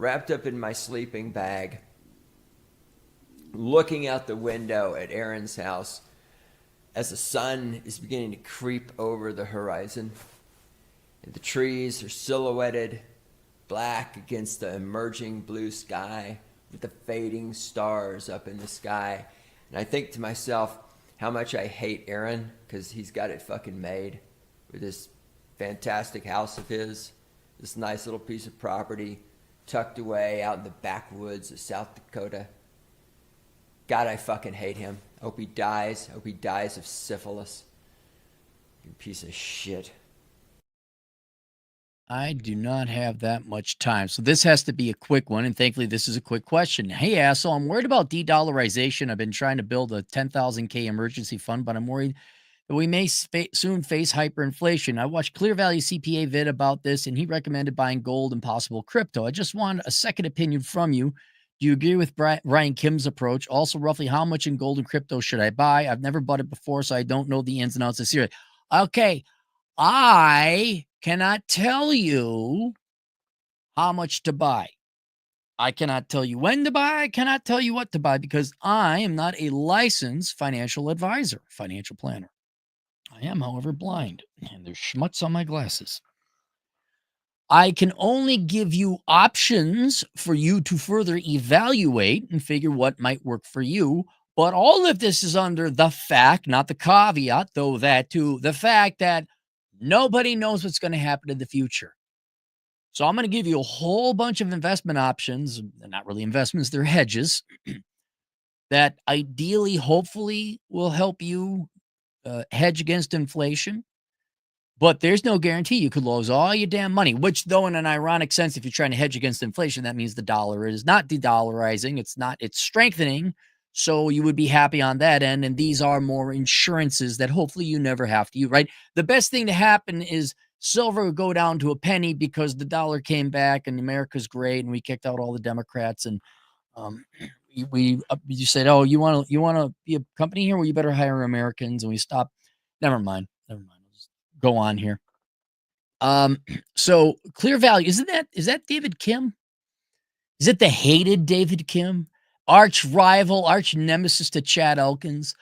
wrapped up in my sleeping bag, looking out the window at Aaron's house as the sun is beginning to creep over the horizon. And the trees are silhouetted black against the emerging blue sky with the fading stars up in the sky. And I think to myself how much I hate Aaron because he's got it fucking made with this fantastic house of his, this nice little piece of property tucked away out in the backwoods of South Dakota. God, I fucking hate him. I hope he dies. I hope he dies of syphilis. You piece of shit. I do not have that much time. So this has to be a quick one. And thankfully, this is a quick question. Hey, asshole, I'm worried about de-dollarization. I've been trying to build a 10,000K emergency fund, but I'm worried that we may soon face hyperinflation. I watched Clear Value CPA vid about this, and he recommended buying gold and possible crypto. I just want a second opinion from you. Do you agree with Ryan Kim's approach? Also, roughly how much in gold and crypto should I buy? I've never bought it before, so I don't know the ins and outs of this. Okay, I cannot tell you how much to buy. I cannot tell you when to buy. I cannot tell you what to buy because I am not a licensed financial advisor, financial planner. I am, however, blind, and there's schmutz on my glasses. I can only give you options for you to further evaluate and figure what might work for you. But all of this is under the fact, not the caveat, though that too, the fact that nobody knows what's going to happen in the future. So I'm going to give you a whole bunch of investment options. They're not really investments, they're hedges that ideally, hopefully, will help you hedge against inflation. But there's no guarantee you could lose all your damn money, which, though, in an ironic sense, if you're trying to hedge against inflation, that means the dollar is not de-dollarizing. It's strengthening. So you would be happy on that end. And these are more insurances that hopefully you never have to use, right? The best thing to happen is silver would go down to a penny because the dollar came back and America's great and we kicked out all the Democrats. And you said, oh, you want to be a company here? Well, you better hire Americans. And we stopped. Never mind. Go on here. So Clear Value, is that David Kim? Is it the hated David Kim? Arch rival, arch nemesis to Chad Elkins?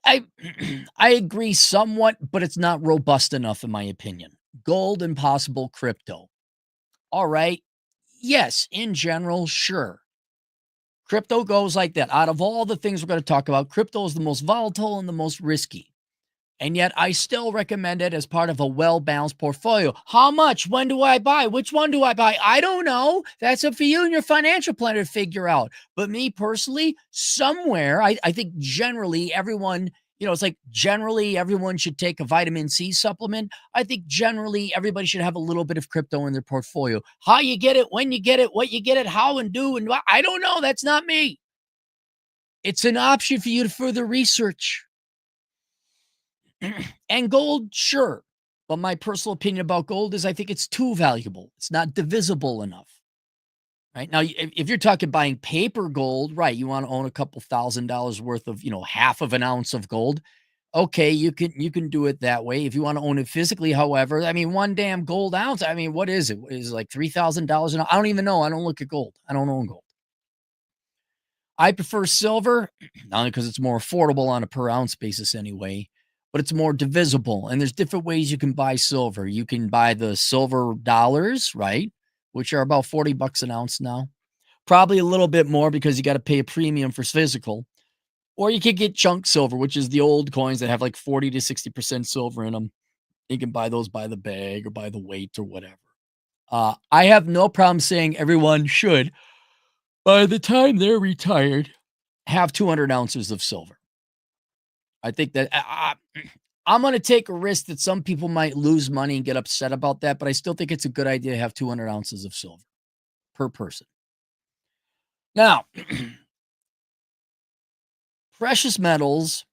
I agree somewhat, but it's not robust enough in my opinion. Gold and possible crypto. All right. Yes, in general, sure. Crypto goes like that. Out of all the things we're going to talk about, crypto is the most volatile and the most risky. And yet I still recommend it as part of a well-balanced portfolio. How much? When do I buy? Which one do I buy? I don't know. That's up for you and your financial planner to figure out. But me personally, somewhere, I think generally everyone, it's like generally everyone should take a vitamin C supplement. I think generally everybody should have a little bit of crypto in their portfolio. How you get it, when you get it, what you get it, how and do, and I don't know. That's not me. It's an option for you to further research. And gold, sure. But my personal opinion about gold is I think it's too valuable. It's not divisible enough. Right now, if you're talking buying paper gold, right, you want to own a couple $1,000s worth of, half of an ounce of gold. Okay, you can do it that way. If you want to own it physically, however, I mean, one damn gold ounce, I mean, what is it? Is it like $3,000? I don't even know. I don't look at gold. I don't own gold. I prefer silver, not only because it's more affordable on a per ounce basis anyway, but it's more divisible. And there's different ways you can buy silver. You can buy the silver dollars, right? Which are about $40 an ounce now. Probably a little bit more because you got to pay a premium for physical. Or you could get chunk silver, which is the old coins that have like 40 to 60% silver in them. You can buy those by the bag or by the weight or whatever. I have no problem saying everyone should, by the time they're retired, have 200 ounces of silver. I think that I'm going to take a risk that some people might lose money and get upset about that, but I still think it's a good idea to have 200 ounces of silver per person. Now, precious metals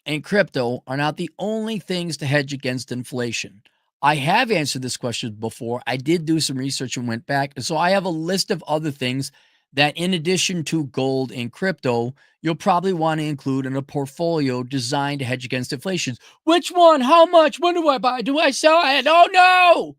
and crypto are not the only things to hedge against inflation. I have answered this question before. I did do some research and went back. And so I have a list of other things that, in addition to gold and crypto, you'll probably want to include in a portfolio designed to hedge against inflation. Which one? How much? When do I buy? Do I sell? I don't know.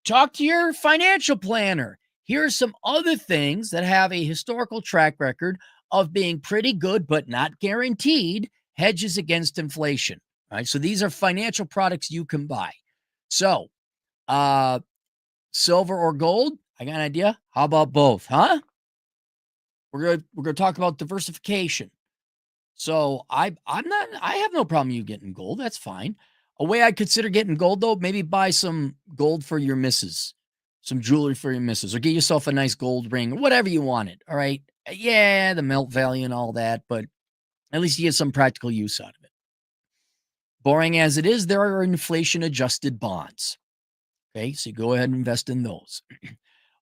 Talk to your financial planner. Here are some other things that have a historical track record of being pretty good, but not guaranteed hedges against inflation. Right. So these are financial products you can buy. So, silver or gold? I got an idea. How about both? Huh? We're gonna talk about diversification. So I have no problem you getting gold. That's fine. A way I'd consider getting gold though, maybe buy some gold for your missus, some jewelry for your missus, or get yourself a nice gold ring or whatever you wanted. All right. Yeah, the melt value and all that, but at least you get some practical use out of it. Boring as it is, there are inflation adjusted bonds. Okay, so you go ahead and invest in those.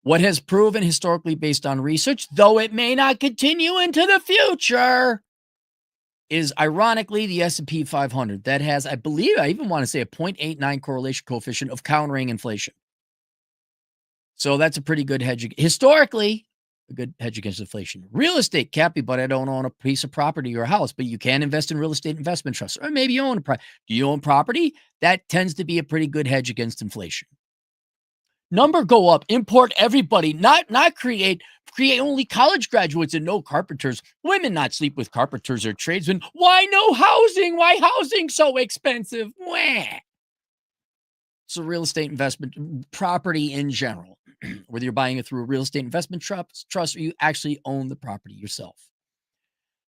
What has proven historically based on research, though it may not continue into the future, is ironically the S&P 500 that has, I believe, I even want to say a 0.89 correlation coefficient of countering inflation. So that's a pretty good hedge. Historically, a good hedge against inflation. Real estate, Cappy, but I don't own a piece of property or a house, but you can invest in real estate investment trusts. Or maybe you own do you own property? That tends to be a pretty good hedge against inflation. Number go up, import everybody, not create only college graduates and no carpenters. Women not sleep with carpenters or tradesmen. Why no housing? Why housing so expensive? Wah. So real estate investment, property in general, whether you're buying it through a real estate investment trust or you actually own the property yourself.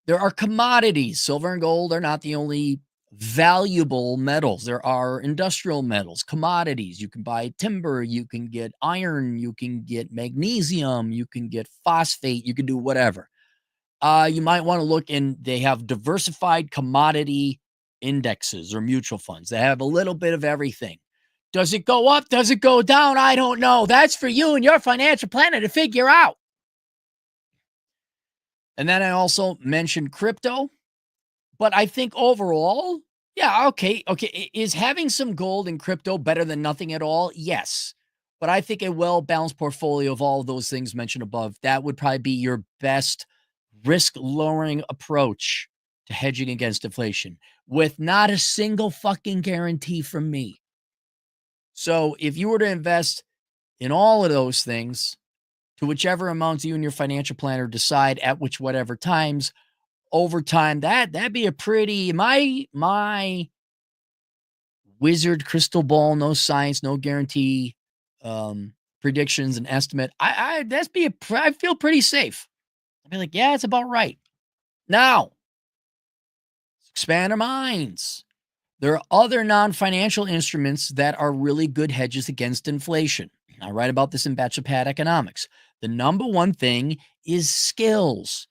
There are commodities. Silver and gold are not the only valuable metals. There are industrial metals, commodities. You can buy timber, you can get iron, you can get magnesium, you can get phosphate, you can do whatever. You might want to look in, they have diversified commodity indexes or mutual funds. They have a little bit of everything. Does it go up? Does it go down? I don't know. That's for you and your financial planner to figure out. And then I also mentioned crypto. But I think overall, yeah, okay. Is having some gold and crypto better than nothing at all? Yes. But I think a well-balanced portfolio of all of those things mentioned above, that would probably be your best risk-lowering approach to hedging against inflation with not a single fucking guarantee from me. So if you were to invest in all of those things to whichever amounts you and your financial planner decide at whatever times, over time, that'd be a pretty my wizard crystal ball, no science, no guarantee, predictions and estimate. I feel pretty safe. I'd be like, yeah, it's about right. Now, expand our minds. There are other non-financial instruments that are really good hedges against inflation. I write about this in Bachelor Pad Economics. The number one thing is skills.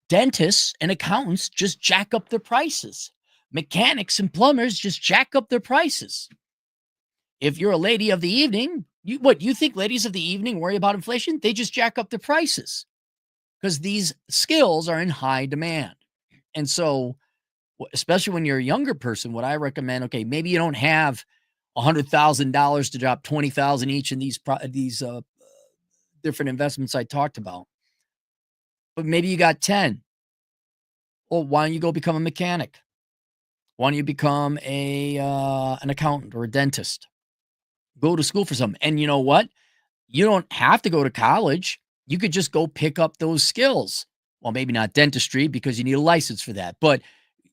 Dentists and accountants just jack up their prices. Mechanics and plumbers just jack up their prices. If you're a lady of the evening, you think ladies of the evening worry about inflation? They just jack up the prices because these skills are in high demand. And so, especially when you're a younger person, what I recommend, okay, maybe you don't have $100,000 to drop 20,000 each in these different investments I talked about, but maybe you got 10. Well, why don't you go become a mechanic? Why don't you become an accountant or a dentist? Go to school for something. And you know what? You don't have to go to college. You could just go pick up those skills. Well, maybe not dentistry because you need a license for that, but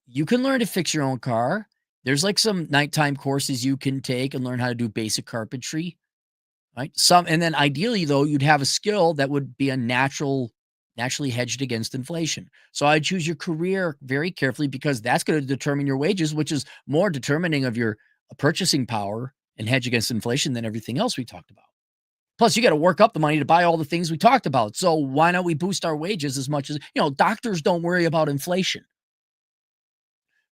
you can learn to fix your own car. There's like some nighttime courses you can take and learn how to do basic carpentry, right? And then ideally though, you'd have a skill that would be naturally hedged against inflation. So I choose your career very carefully because that's going to determine your wages, which is more determining of your purchasing power and hedge against inflation than everything else we talked about. Plus, you got to work up the money to buy all the things we talked about. So why not we boost our wages as much as, doctors don't worry about inflation.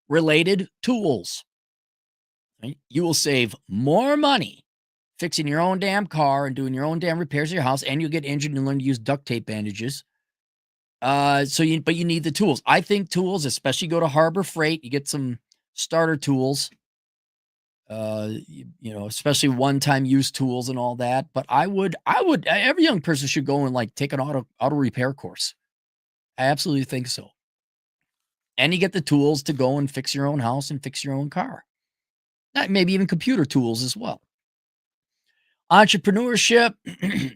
Related tools. Right? You will save more money fixing your own damn car and doing your own damn repairs to your house, and you'll get injured and learn to use duct tape bandages. But you need the tools. I think tools, especially go to Harbor Freight, you get some starter tools. Especially one-time use tools and all that. But every young person should go and like take an auto repair course. I absolutely think so. And you get the tools to go and fix your own house and fix your own car. Maybe even computer tools as well. Entrepreneurship,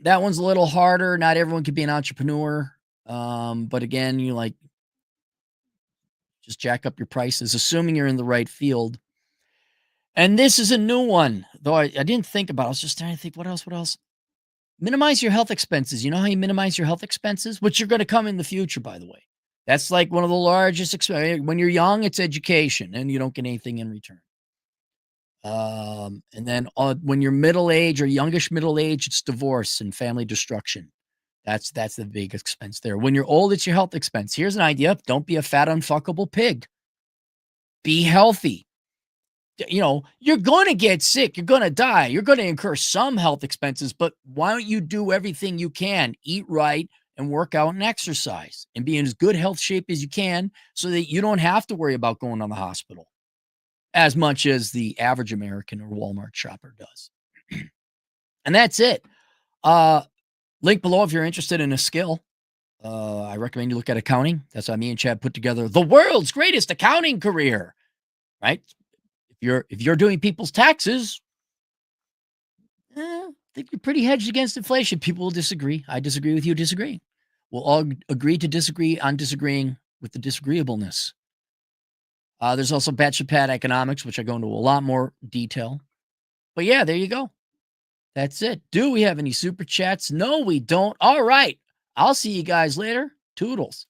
that one's a little harder. Not everyone can be an entrepreneur. But again, you like just jack up your prices, assuming you're in the right field. And this is a new one, though I didn't think about it. I was just trying to think, what else? What else? Minimize your health expenses. You know how you minimize your health expenses? Which are going to come in the future, by the way. That's like one of the largest when you're young, it's education, and you don't get anything in return. And then when you're middle age or youngish middle age, it's divorce and family destruction. That's the big expense there. When you're old, it's your health expense. Here's an idea: don't be a fat, unfuckable pig. Be healthy. You know, you're going to get sick. You're going to die. You're going to incur some health expenses, but why don't you do everything you can? Eat right and work out and exercise and be in as good health shape as you can so that you don't have to worry about going to the hospital as much as the average American or Walmart shopper does. And that's it. Link below if you're interested in a skill. I recommend you look at accounting. That's why me and Chad put together the world's greatest accounting career, right? If you're doing people's taxes, I think you're pretty hedged against inflation. People will disagree. I disagree with you disagreeing. We'll all agree to disagree on disagreeing with the disagreeableness. There's also Bachelor Pad Economics, which I go into a lot more detail. But yeah, there you go. That's it. Do we have any super chats? No, we don't. All right. I'll see you guys later. Toodles.